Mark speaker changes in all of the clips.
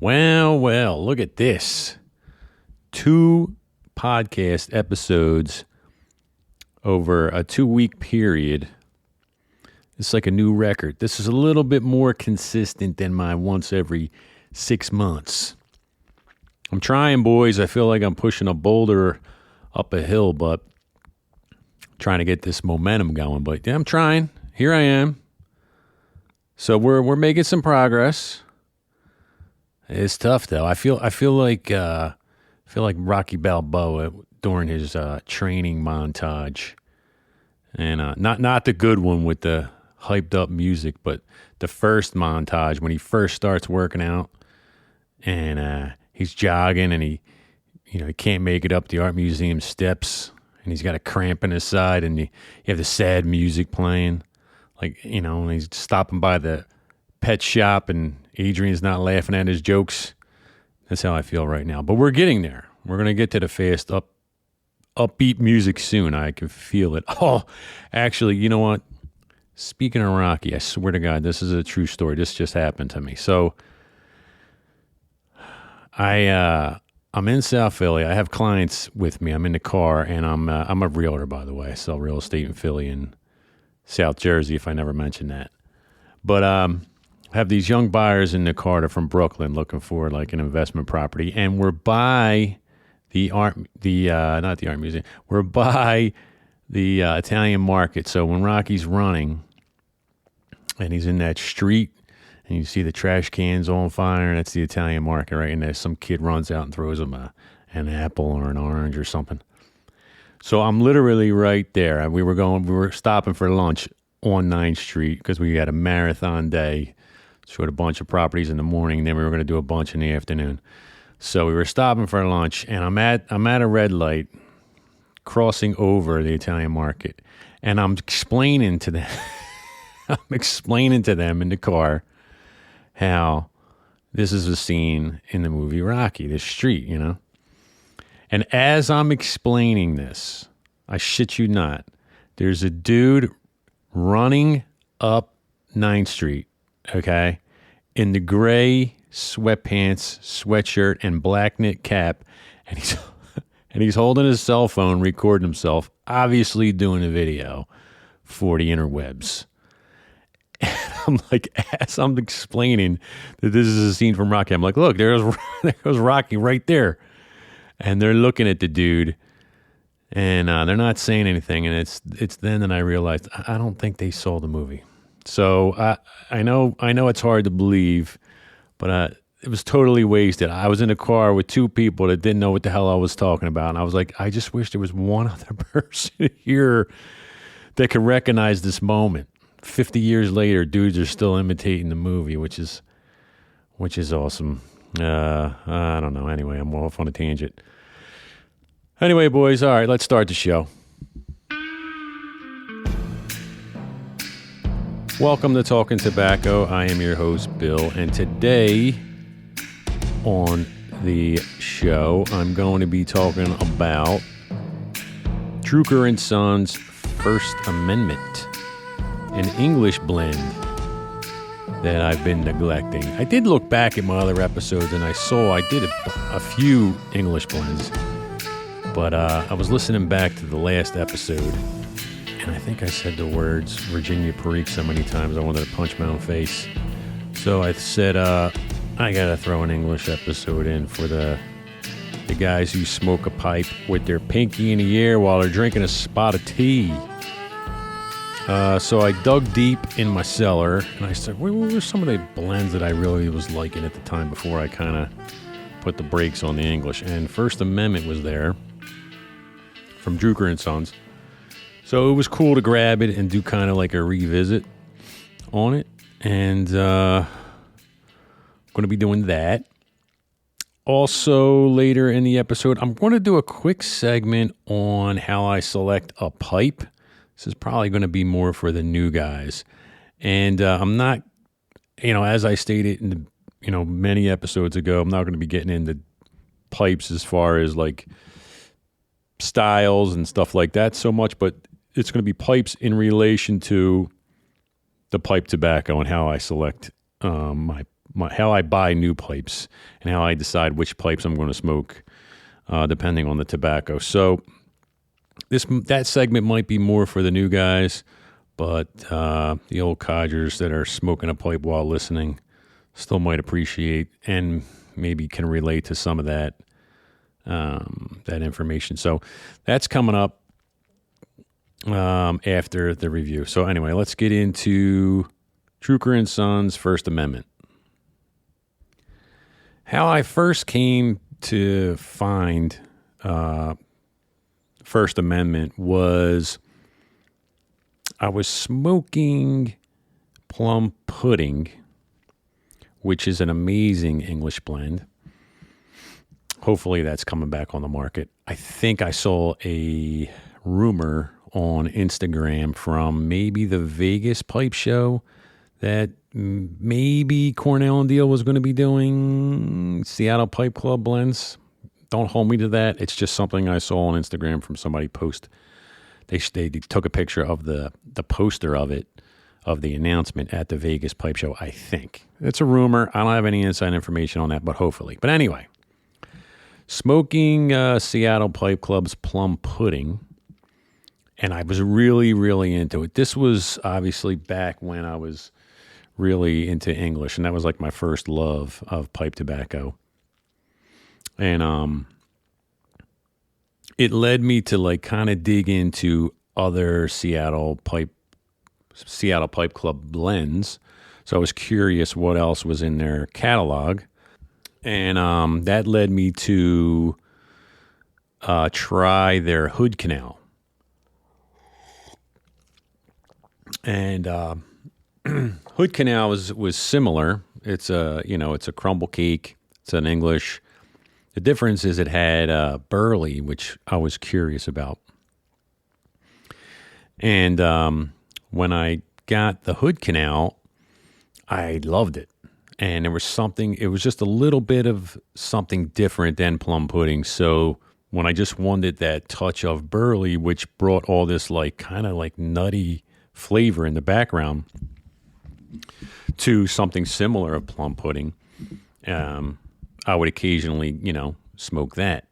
Speaker 1: Well, look at this. 2 podcast episodes over a 2-week period. It's like a new record. This is a little bit more consistent than my once every 6 months. I'm trying, boys. I feel like I'm pushing a boulder up a hill, but trying to get this momentum going. But yeah, I'm trying. Here I am. So we're making some progress. It's tough though. I feel like Rocky Balboa during his training montage, and not the good one with the hyped up music, but the first montage when he first starts working out, and he's jogging and he can't make it up the art museum steps, and he's got a cramp in his side, and you have the sad music playing, and he's stopping by the pet shop and Adrian's not laughing at his jokes. That's how I feel right now. But we're getting there. We're going to get to the fast, upbeat music soon. I can feel it. Oh, actually, you know what? Speaking of Rocky, I swear to God, this is a true story. This just happened to me. So I'm in South Philly. I have clients with me. I'm in the car, and I'm a realtor, by the way. I sell real estate in Philly and South Jersey, if I never mentioned that. But have these young buyers in the car. They're from Brooklyn, looking for like an investment property, and we're by not the art museum. We're by the Italian market. So when Rocky's running, and he's in that street, and you see the trash cans on fire, and that's the Italian market, right? And there's some kid runs out and throws him an apple or an orange or something. So I'm literally right there. We were stopping for lunch on 9th Street because we had a marathon day. Showed a bunch of properties in the morning, then we were going to do a bunch in the afternoon. So we were stopping for lunch, and I'm at a red light, crossing over the Italian market, and I'm explaining to them, in the car how this is a scene in the movie Rocky, this street, And as I'm explaining this, I shit you not, there's a dude running up 9th Street, okay, in the gray sweatpants, sweatshirt, and black knit cap, and he's holding his cell phone, recording himself, obviously doing a video for the interwebs. And I'm like, as I'm explaining that this is a scene from Rocky, I'm like, look, there goes Rocky right there. And they're looking at the dude, and they're not saying anything. And it's then that I realized I don't think they saw the movie. So I know it's hard to believe, but it was totally wasted. I was in a car with 2 people that didn't know what the hell I was talking about, and I was like, I just wish there was one other person here that could recognize this moment. 50 years later, dudes are still imitating the movie, which is awesome. I don't know. Anyway, I'm off on a tangent. Anyway, boys, all right, let's start the show. Welcome to Talkin' Tobacco. I am your host, Bill, and today on the show, I'm going to be talking about Drucquer Sons First Amendment, an English blend that I've been neglecting. I did look back at my other episodes, and I saw I did a few English blends, but I was listening back to the last episode, and I think I said the words Virginia Perique so many times I wanted to punch my own face. So I said, I gotta throw an English episode in for the guys who smoke a pipe with their pinky in the air while they're drinking a spot of tea. So I dug deep in my cellar, and I said, what were some of the blends that I really was liking at the time before I kind of put the brakes on the English? And First Amendment was there from Drucquer Sons. So it was cool to grab it and do kind of like a revisit on it. And I'm going to be doing that. Also, later in the episode, I'm going to do a quick segment on how I select a pipe. This is probably going to be more for the new guys. And I'm not, as I stated in the, many episodes ago, I'm not going to be getting into pipes as far as like styles and stuff like that so much, but it's going to be pipes in relation to the pipe tobacco and how I select my how I buy new pipes and how I decide which pipes I'm going to smoke, depending on the tobacco. So that segment might be more for the new guys, but the old codgers that are smoking a pipe while listening still might appreciate and maybe can relate to some of that information. So that's coming up after the review. So anyway, let's get into Drucquer Sons First Amendment. How I first came to find First Amendment was I was smoking plum pudding, which is an amazing English blend. Hopefully that's coming back on the market. I think I saw a rumor on Instagram from maybe the Vegas pipe show that maybe Cornell and Deal was going to be doing Seattle Pipe Club blends. Don't hold me to that. It's just something I saw on Instagram from somebody post. They took a picture of the poster of it, of the announcement at the Vegas pipe show, I think. It's a rumor. I don't have any inside information on that, but hopefully. But anyway, smoking Seattle Pipe Club's plum pudding, and I was really, really into it. This was obviously back when I was really into English, and that was like my first love of pipe tobacco. And it led me to like kind of dig into other Seattle Pipe Club blends. So I was curious what else was in their catalog. And that led me to try their Hood Canal. And Hood Canal was similar. It's a crumble cake. It's an English. The difference is it had burley, which I was curious about. And when I got the Hood Canal, I loved it. And it was just a little bit of something different than plum pudding. So when I just wanted that touch of burley, which brought all this like kind of like nutty flavor in the background to something similar of plum pudding, I would occasionally, smoke that.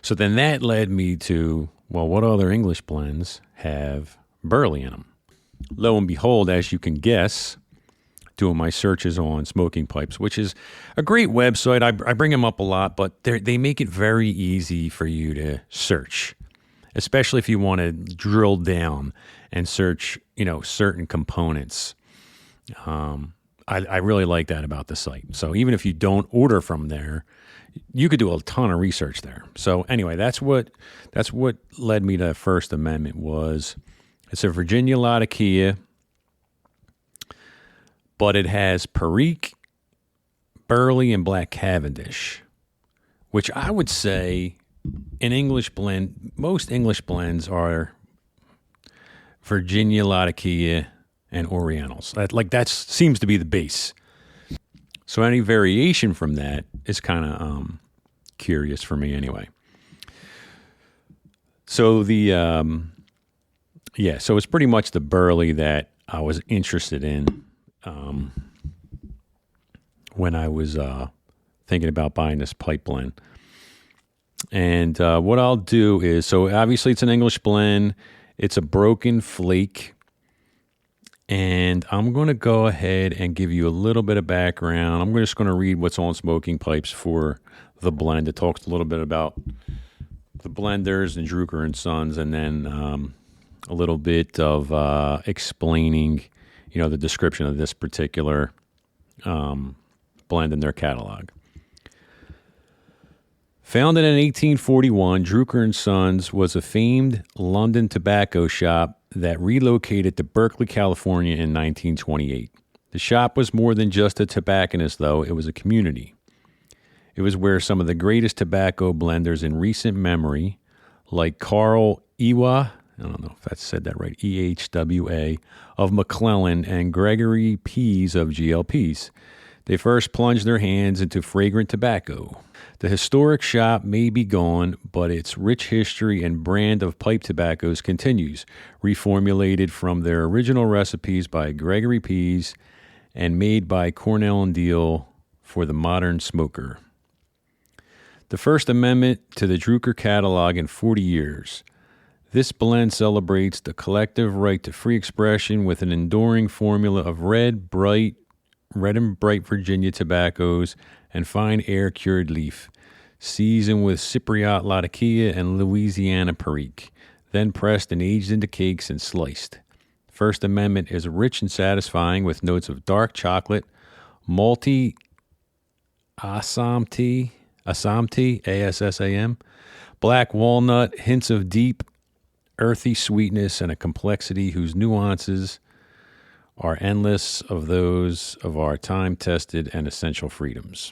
Speaker 1: So then that led me to, well, what other English blends have burley in them? Lo and behold, as you can guess, doing my searches on smoking pipes, which is a great website. I bring them up a lot, but they make it very easy for you to search, especially if you want to drill down and search, certain components. I really like that about the site. So even if you don't order from there, you could do a ton of research there. So anyway, that's what led me to First Amendment. It's a Virginia Latakia, but it has Perique, Burley, and Black Cavendish, which I would say an English blend, most English blends are Virginia Latakia and Orientals. That seems to be the base. So any variation from that is kind of curious for me anyway. So so it's pretty much the burley that I was interested in when I was thinking about buying this pipe blend. And what I'll do is, so obviously it's an English blend. It's a broken flake. And I'm going to go ahead and give you a little bit of background. I'm just going to read what's on Smoking Pipes for the blend. It talks a little bit about the blenders and Drucquer Sons, and then a little bit of explaining, the description of this particular blend in their catalog. Founded in 1841, Drucquer Sons was a famed London tobacco shop that relocated to Berkeley, California in 1928. The shop was more than just a tobacconist, though. It was a community. It was where some of the greatest tobacco blenders in recent memory, like Carl Ewa, I don't know if I said that right, EHWA, of McClellan, and Gregory Pease of GLPs. They first plunged their hands into fragrant tobacco. The historic shop may be gone, but its rich history and brand of pipe tobaccos continues, reformulated from their original recipes by Gregory Pease and made by Cornell and Deal for the modern smoker. The First Amendment to the Drucquer catalog in 40 years. This blend celebrates the collective right to free expression with an enduring formula of red and bright Virginia tobaccos and fine air-cured leaf, seasoned with Cypriot Latakia and Louisiana Perique, then pressed and aged into cakes and sliced. First Amendment is rich and satisfying with notes of dark chocolate, malty Assam tea, ASSAM, black walnut, hints of deep, earthy sweetness, and a complexity whose nuances are endless of those of our time-tested and essential freedoms.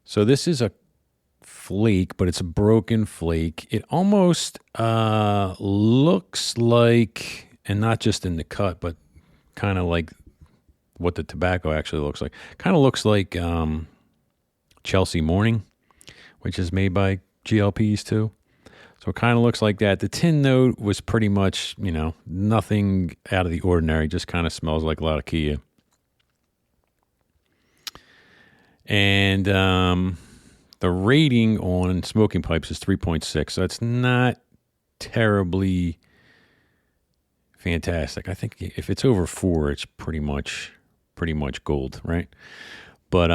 Speaker 1: So this is a flake, but it's a broken flake. It almost looks like, and not just in the cut, but kind of like what the tobacco actually looks like. Kind of looks like Chelsea Morning, which is made by GLPs too. So it kind of looks like that. The tin note was pretty much, nothing out of the ordinary. Just kind of smells like Latakia. And the rating on smoking pipes is 3.6. So it's not terribly fantastic. I think if it's over 4, it's pretty much gold, right? But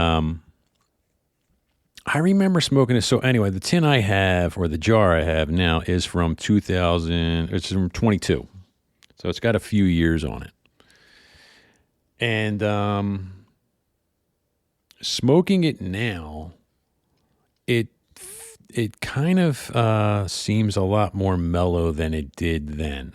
Speaker 1: I remember smoking it. So anyway, the tin I have, or the jar I have now, is from 2000. It's from 22. So it's got a few years on it. And smoking it now, it kind of seems a lot more mellow than it did then.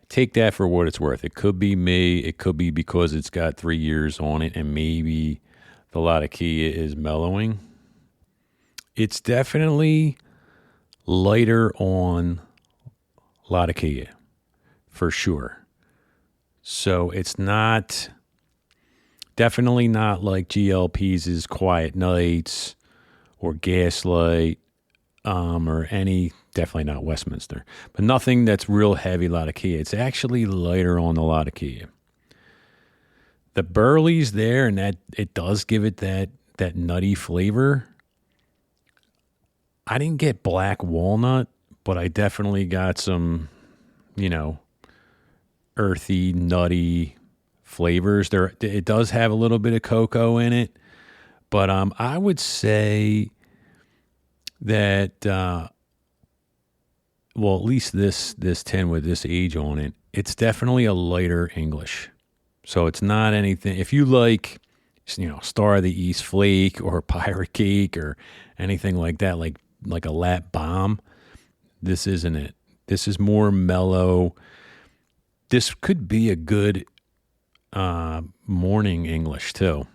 Speaker 1: Take that for what it's worth. It could be me. It could be because it's got 3 years on it, and maybe the Latakia is mellowing. It's definitely lighter on Latakia, for sure. So it's definitely not like GLP's Quiet Nights or Gaslight or definitely not Westminster, but nothing that's real heavy Latakia. It's actually lighter on the Latakia. The burley's there, and that it does give it that nutty flavor. I didn't get black walnut, but I definitely got some, earthy, nutty flavors. It does have a little bit of cocoa in it, but I would say that at least this tin with this age on it, it's definitely a lighter English. So it's not anything. If you like, Star of the East Flake or Pirate Cake or anything like that, like a Lat Bomb, this isn't it. This is more mellow. This could be a good morning English too.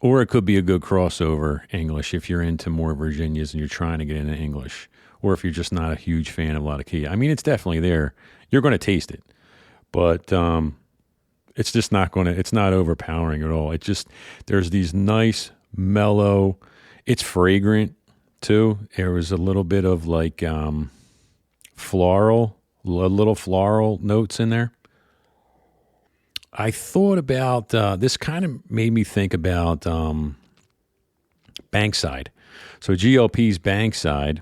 Speaker 1: Or it could be a good crossover English if you're into more Virginias and you're trying to get into English. Or if you're just not a huge fan of Latakia. I mean, it's definitely there. You're going to taste it. But it's just it's not overpowering at all. There's these nice, mellow, it's fragrant too. There was a little bit of like floral notes in there. I thought about, this kind of made me think about Bankside. So GLP's Bankside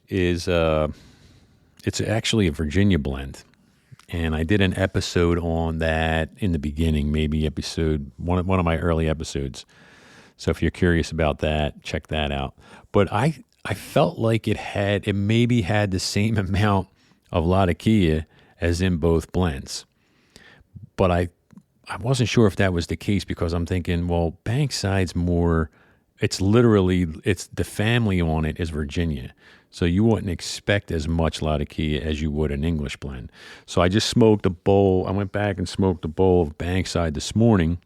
Speaker 1: is, it's actually a Virginia blend. And I did an episode on that in the beginning, maybe one of my early episodes. So if you're curious about that, check that out. But I felt like it maybe had the same amount of Latakia as in both blends. But I wasn't sure if that was the case because I'm thinking, well, Bankside's more, it's the family on it is Virginia. So you wouldn't expect as much Latakia as you would an English blend. So I just smoked a bowl. I went back and smoked a bowl of Bankside this morning.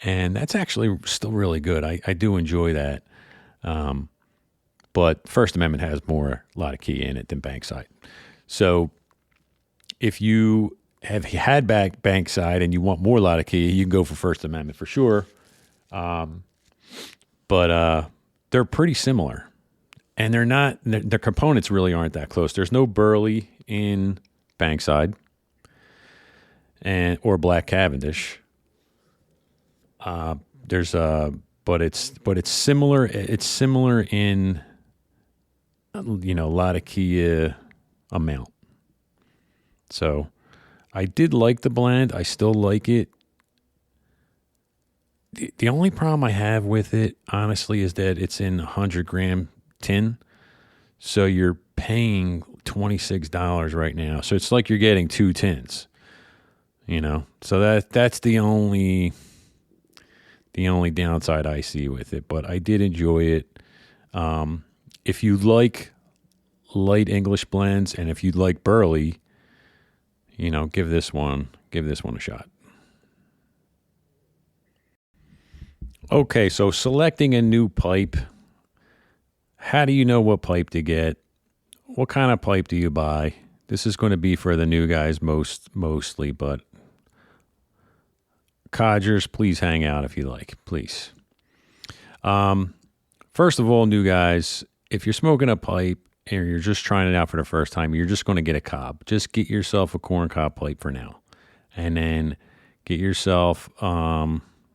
Speaker 1: And that's actually still really good. I do enjoy that. But First Amendment has more Latakia in it than Bankside. So if you have had Bankside and you want more Latakia, you can go for First Amendment for sure. But they're pretty similar. And their components really aren't that close. There's no burley in Bankside. and or black Cavendish. There's a but it's similar. It's similar in Latakia amount. So I did like the blend. I still like it. The only problem I have with it, honestly, is that it's in a 100-gram tin. So you're paying $26 right now. So it's like you're getting 2 tins. So that's the only downside I see with it. But I did enjoy it. If you like light English blends and if you like burley, give this one a shot. Okay, so selecting a new pipe. How do you know what pipe to get? What kind of pipe do you buy? This is going to be for the new guys mostly, but codgers, please hang out if you like, please. First of all, new guys, if you're smoking a pipe and you're just trying it out for the first time, you're just going to get a cob. Just get yourself a corncob pipe for now. And then get yourself...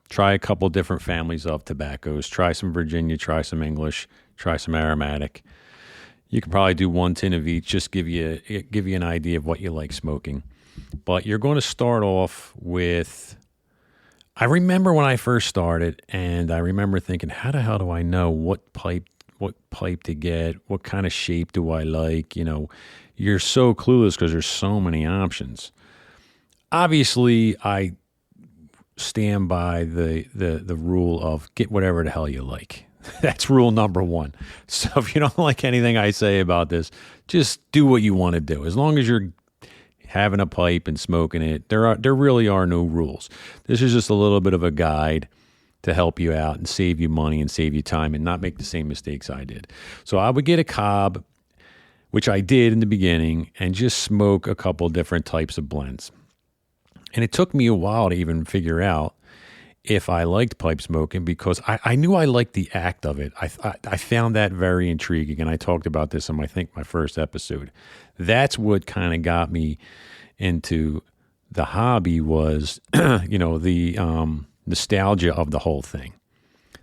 Speaker 1: try a couple different families of tobaccos. Try some Virginia, try some English, try some aromatic. You can probably do 1 tin of each, just give you an idea of what you like smoking. But you're going to start off with, I remember when I first started, and I remember thinking, how the hell do I know what pipe to get? What kind of shape do I like? You're so clueless because there's so many options. Obviously, I stand by the rule of get whatever the hell you like. That's rule number 1. So if you don't like anything I say about this, just do what you want to do. As long as you're having a pipe and smoking it, there really are no rules. This is just a little bit of a guide to help you out and save you money and save you time and not make the same mistakes I did. So I would get a cob, which I did in the beginning, and just smoke a couple different types of blends. And it took me a while to even figure out if I liked pipe smoking because I knew I liked the act of it. I found that very intriguing, and I talked about this in, I think, my first episode. That's what kind of got me into the hobby was, the nostalgia of the whole thing.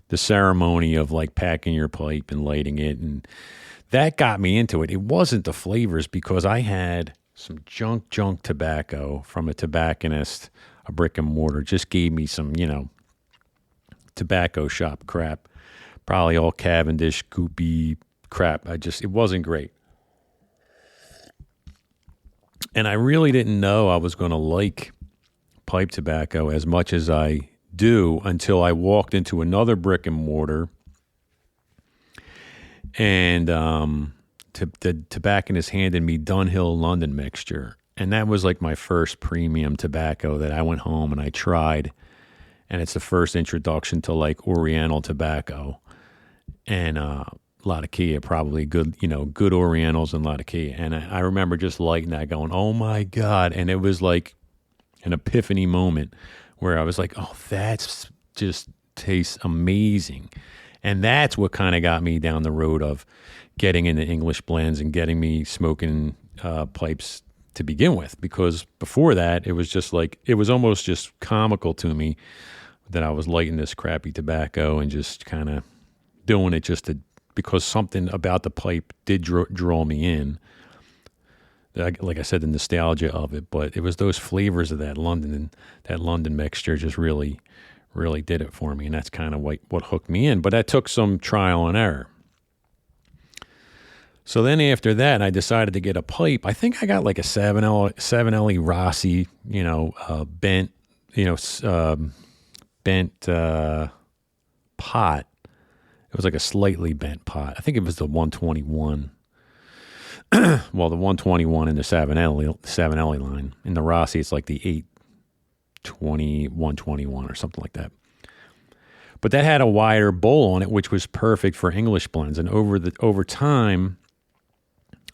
Speaker 1: The ceremony of like packing your pipe and lighting it, and that got me into it. It wasn't the flavors because I had some junk tobacco from a tobacconist, a brick and mortar, just gave me some, tobacco shop crap, probably all Cavendish, goopy crap. It wasn't great. And I really didn't know I was going to like pipe tobacco as much as I do until I walked into another brick and mortar and, the tobacconist handed me Dunhill London mixture. And that was like my first premium tobacco that I went home and I tried. And it's the first introduction to like Oriental tobacco. And Latakia, probably good Orientals and Latakia. And I remember just lighting that going, oh my God. And it was like an epiphany moment where I was like, oh, that's just tastes amazing. And that's what kind of got me down the road of getting into English blends and getting me smoking pipes to begin with. Because before that, it was just like, it was almost just comical to me that I was lighting this crappy tobacco and just kind of doing it because something about the pipe did draw me in. Like I said, the nostalgia of it, but it was those flavors of that London mixture just really did it for me. And that's kind of what hooked me in. But that took some trial and error. So then after that, I decided to get a pipe. I think I got like a 7LE Rossi, bent pot. It was like a slightly bent pot. I think it was the 121. Well, the 121 in the 7LE line. In the Rossi, it's like the 820, 121 or something like that. But that had a wider bowl on it, which was perfect for English blends. And over time,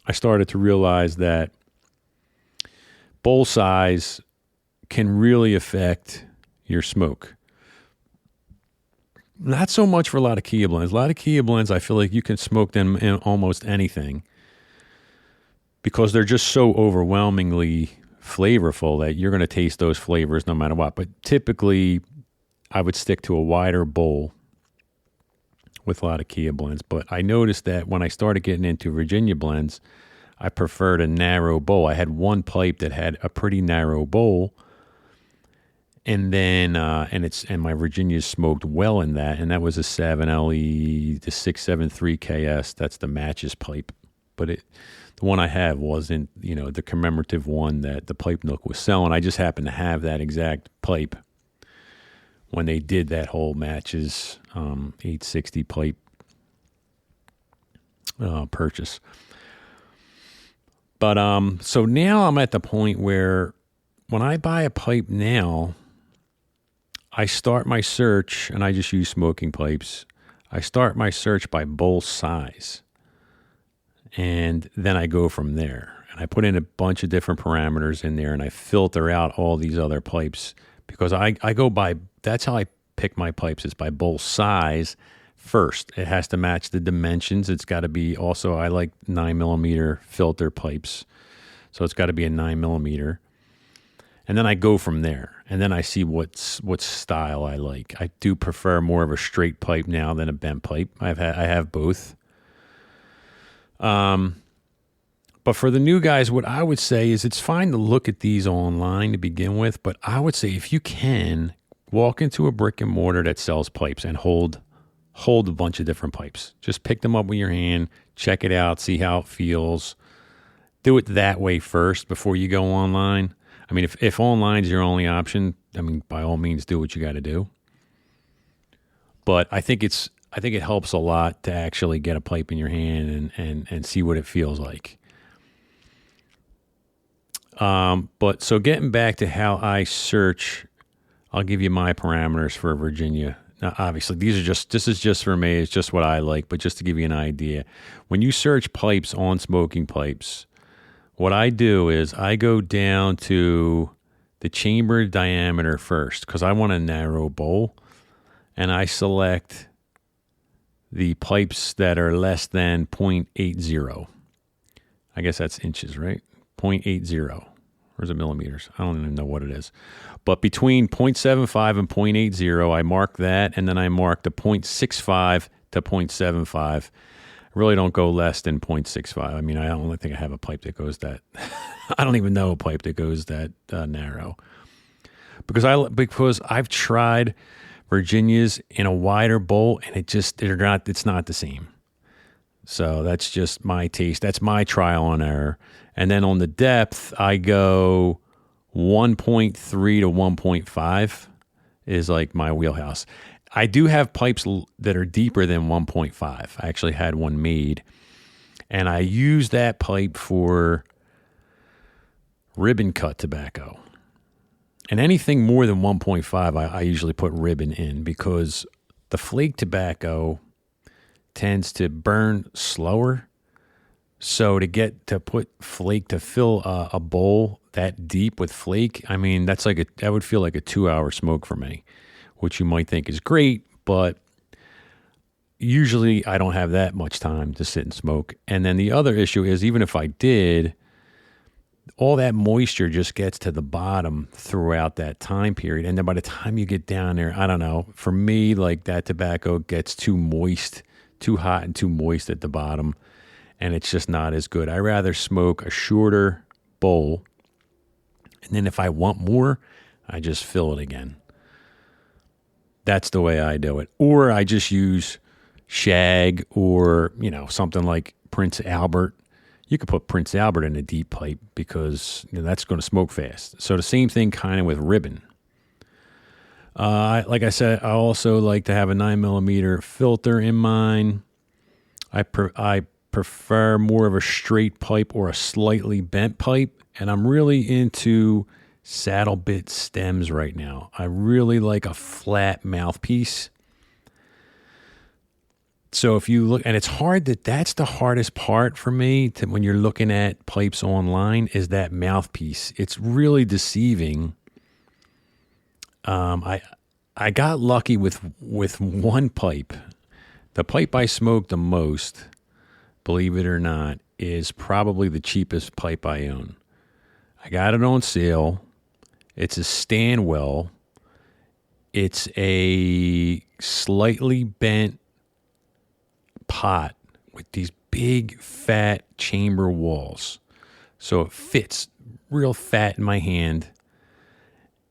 Speaker 1: I started to realize that bowl size can really affect your smoke. Not so much for Latakia blends. Latakia blends, I feel like you can smoke them in almost anything because they're just so overwhelmingly flavorful that you're going to taste those flavors no matter what. But typically, I would stick to a wider bowl with a lot of Kia blends. But I noticed that when I started getting into Virginia blends, I preferred a narrow bowl. I had one pipe that had a pretty narrow bowl, and then and my Virginia smoked well in that, and that was a 7LE, the 673 KS. That's the matches pipe, but the one I have wasn't, the commemorative one that the Pipe Nook was selling. I just happened to have that exact pipe when they did that whole matches 860 pipe purchase. But so now I'm at the point where when I buy a pipe now, I start my search, and I just use smoking pipes. I start my search by bowl size, and then I go from there. And I put in a bunch of different parameters in there, and I filter out all these other pipes because I go by, that's how I pick my pipes, is by bowl size first. It has to match the dimensions. It's got to be also, I like 9mm filter pipes, so it's got to be a 9mm. And then I go from there, and then I see what style I like. I do prefer more of a straight pipe now than a bent pipe. I have both. But for the new guys, what I would say is it's fine to look at these online to begin with, but I would say if you can, walk into a brick and mortar that sells pipes and hold a bunch of different pipes. Just pick them up with your hand, check it out, see how it feels. Do it that way first before you go online. I mean, if online is your only option, I mean, by all means, do what you got to do. But I think it helps a lot to actually get a pipe in your hand and see what it feels like. But so getting back to how I search, I'll give you my parameters for Virginia. Now, obviously, this is just for me. It's just what I like, but just to give you an idea, when you search pipes on smoking pipes, what I do is I go down to the chamber diameter first because I want a narrow bowl, and I select the pipes that are less than 0.80. I guess that's inches, right? 0.80. Or is it millimeters? I don't even know what it is. But between 0.75 and 0.80, I mark that, and then I mark the 0.65 to 0.75. I really don't go less than 0.65. I mean, I don't think I have a pipe that goes that. I don't even know a pipe that goes that narrow. Because I've tried Virginias in a wider bowl, and it's not the same. So that's just my taste. That's my trial and error. And then on the depth, I go 1.3 to 1.5 is like my wheelhouse. I do have pipes that are deeper than 1.5. I actually had one made, and I use that pipe for ribbon cut tobacco. And anything more than 1.5, I usually put ribbon in because the flake tobacco tends to burn slower. So to put flake, to fill a bowl that deep with flake, I mean, that would feel like a 2-hour smoke for me, which you might think is great, but usually I don't have that much time to sit and smoke. And then the other issue is, even if I did, all that moisture just gets to the bottom throughout that time period. And then by the time you get down there, I don't know, for me, like that tobacco gets too moist, too hot and too moist at the bottom, and it's just not as good. I rather smoke a shorter bowl, and then if I want more, I just fill it again. That's the way I do it. Or I just use shag or, something like Prince Albert. You could put Prince Albert in a deep pipe because that's going to smoke fast. So the same thing kind of with ribbon. Like I said, I also like to have a 9mm filter in mine. I prefer more of a straight pipe or a slightly bent pipe, and I'm really into saddle bit stems right now. I really like a flat mouthpiece. So if you look, and it's hard, that's the hardest part for me when you're looking at pipes online, is that mouthpiece. It's really deceiving. I got lucky with one pipe. The pipe I smoked the most, believe it or not, is probably the cheapest pipe I own. I got it on sale. It's a Stanwell. It's a slightly bent pot with these big fat chamber walls. So it fits real fat in my hand.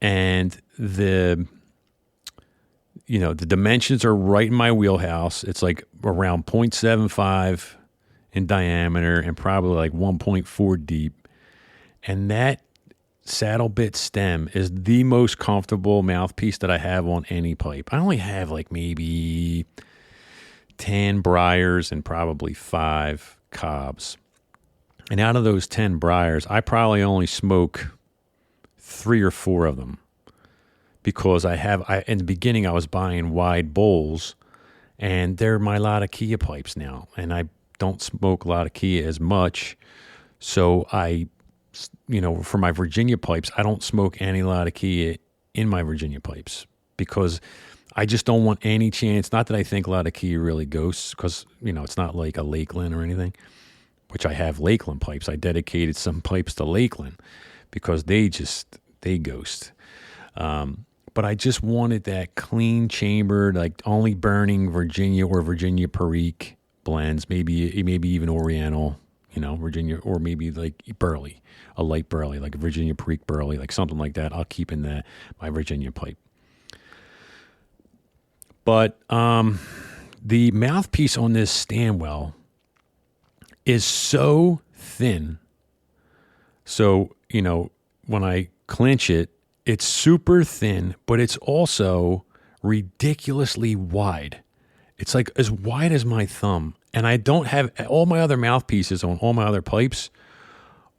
Speaker 1: And the dimensions are right in my wheelhouse. It's like around 0.75 in diameter and probably like 1.4 deep. And that saddle bit stem is the most comfortable mouthpiece that I have on any pipe. I only have like maybe 10 briars and probably 5 cobs. And out of those 10 briars, I probably only smoke 3 or 4 of them. Because in the beginning I was buying wide bowls, and they're my Latakia pipes now, and I don't smoke Latakia as much, so for my Virginia pipes, I don't smoke any Latakia in my Virginia pipes because I just don't want any chance. Not that I think Latakia really ghosts, because it's not like a Lakeland or anything, which I have Lakeland pipes. I dedicated some pipes to Lakeland because they ghost. But I just wanted that clean chambered, like only burning Virginia or Virginia Perique blends, maybe even Oriental, Virginia, or maybe like Burley, a light Burley, like a Virginia Perique Burley, like something like that. I'll keep in my Virginia pipe. But the mouthpiece on this Stanwell is so thin. So, when I clench it, it's super thin, but it's also ridiculously wide. It's like as wide as my thumb. And I don't have all my other mouthpieces on all my other pipes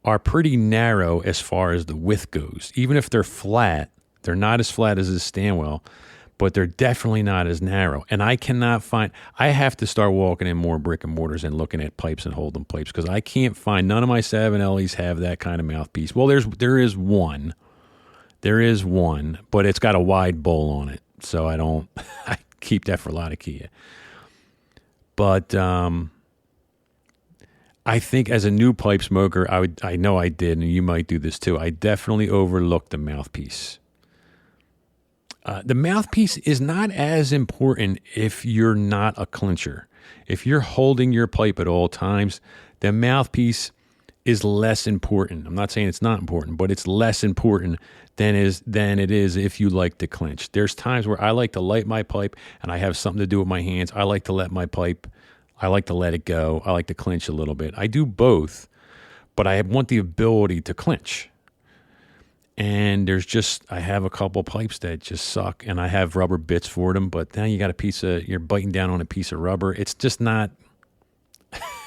Speaker 1: are pretty narrow as far as the width goes. Even if they're flat, they're not as flat as this Stanwell, but they're definitely not as narrow. And I have to start walking in more brick and mortars and looking at pipes and holding pipes because I can't find, none of my 7Ls have that kind of mouthpiece. Well, there is one. There is one, but it's got a wide bowl on it. So I keep that for Latakia. But I think as a new pipe smoker, I know I did, and you might do this too. I definitely overlooked the mouthpiece. The mouthpiece is not as important if you're not a clincher. If you're holding your pipe at all times, the mouthpiece is less important. I'm not saying it's not important, but it's less important than it is if you like to clinch. There's times where I like to light my pipe and I have something to do with my hands. I like to let it go. I like to clinch a little bit. I do both, but I want the ability to clinch. And I have a couple pipes that just suck, and I have rubber bits for them, but now you're biting down on a piece of rubber. It's just not,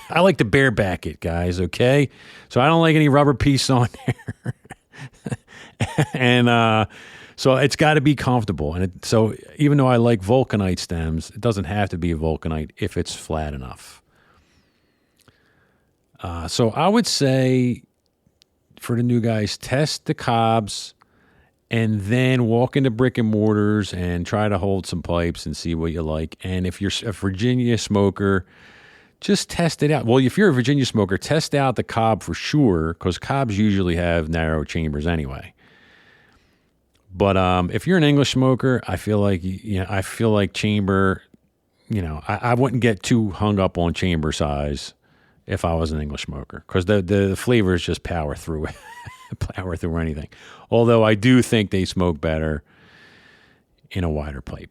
Speaker 1: I like to bareback it, guys, okay? So I don't like any rubber piece on there. And so it's got to be comfortable. And so even though I like vulcanite stems, it doesn't have to be a vulcanite if it's flat enough. So I would say for the new guys, test the cobs and then walk into brick and mortars and try to hold some pipes and see what you like. And if you're a Virginia smoker, just test it out. Well, if you're a Virginia smoker, test out the cob for sure, because cobs usually have narrow chambers anyway. But if you're an English smoker, I feel like chamber, I wouldn't get too hung up on chamber size if I was an English smoker, because the flavors just power through anything. Although I do think they smoke better in a wider pipe.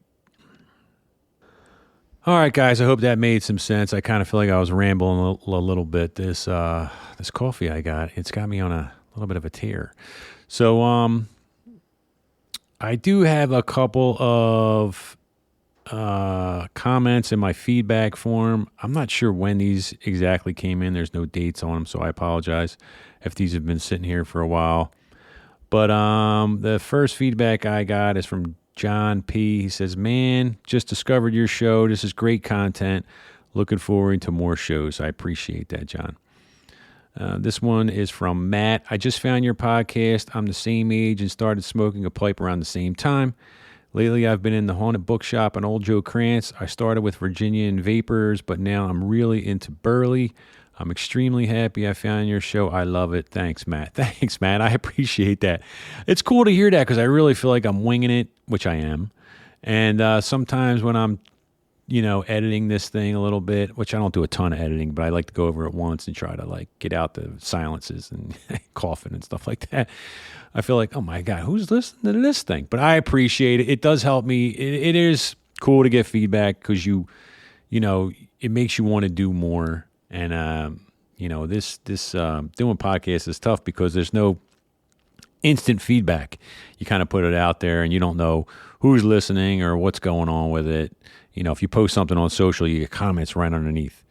Speaker 1: All right, guys, I hope that made some sense. I kind of feel like I was rambling a little bit. This coffee I got, it's got me on a little bit of a tear. So I do have a couple of comments in my feedback form. I'm not sure when these exactly came in. There's no dates on them, so I apologize if these have been sitting here for a while. But the first feedback I got is from John P. He says, "Man, just discovered your show. This is great content. Looking forward to more shows." I appreciate that, John. This one is from Matt. "I just found your podcast. I'm the same age and started smoking a pipe around the same time. Lately, I've been in the Haunted Bookshop and Old Joe Krantz. I started with Virginia and Vapors, but now I'm really into Burley. I'm extremely happy I found your show. I love it. Thanks, Matt. Thanks, Matt. I appreciate that. It's cool to hear that because I really feel like I'm winging it, which I am. And sometimes when I'm, editing this thing a little bit, which I don't do a ton of editing, but I like to go over it once and try to like get out the silences and coughing and stuff like that. I feel like, oh my God, who's listening to this thing? But I appreciate it. It does help me. It is cool to get feedback because it makes you want to do more. And, this doing podcasts is tough because there's no instant feedback. You kind of put it out there and you don't know who's listening or what's going on with it. If you post something on social, you get comments right underneath.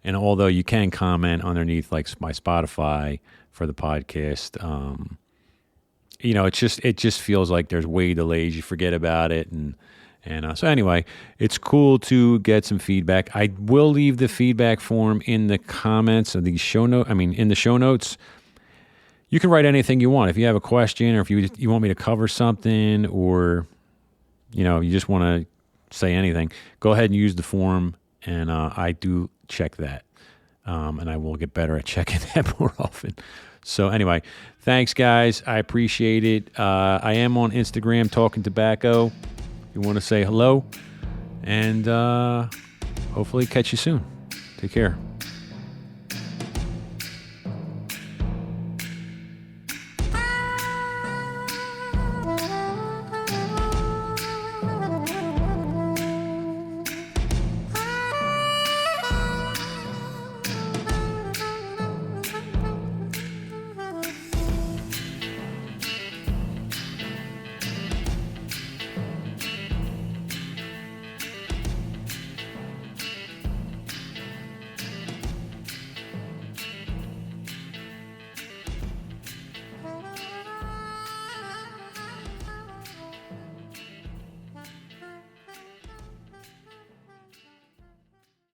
Speaker 1: And although you can comment underneath, like my Spotify for the podcast, it just feels like there's way delays. You forget about it. And so anyway, it's cool to get some feedback. I will leave the feedback form in the comments of the show note. In the show notes. You can write anything you want. If you have a question or if you want me to cover something or, you just want to say anything, go ahead and use the form. And I do check that. And I will get better at checking that more often. So anyway, thanks, guys. I appreciate it. I am on Instagram, Talkin Tobacco. If you want to say hello. And hopefully catch you soon. Take care.